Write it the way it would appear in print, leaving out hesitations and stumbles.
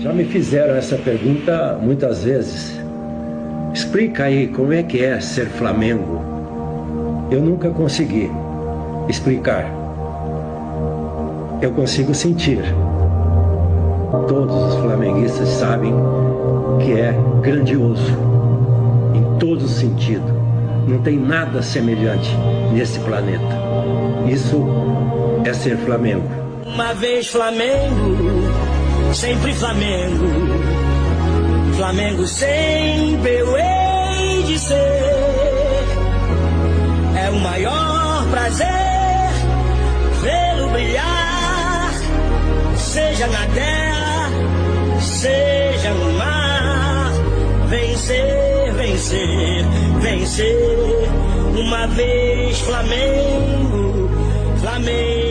Já me fizeram essa pergunta muitas vezes. Explica aí como é que é ser Flamengo. Eu nunca consegui explicar. Eu consigo sentir. Todos os flamenguistas sabem que é grandioso, em todo sentido. Não tem nada semelhante nesse planeta. Isso é ser Flamengo. Uma vez Flamengo, sempre Flamengo. Flamengo sempre eu hei de ser. É o maior prazer vê-lo brilhar, seja na terra, seja no mar. Vencer, vencer, vencer. Uma vez Flamengo, Flamengo.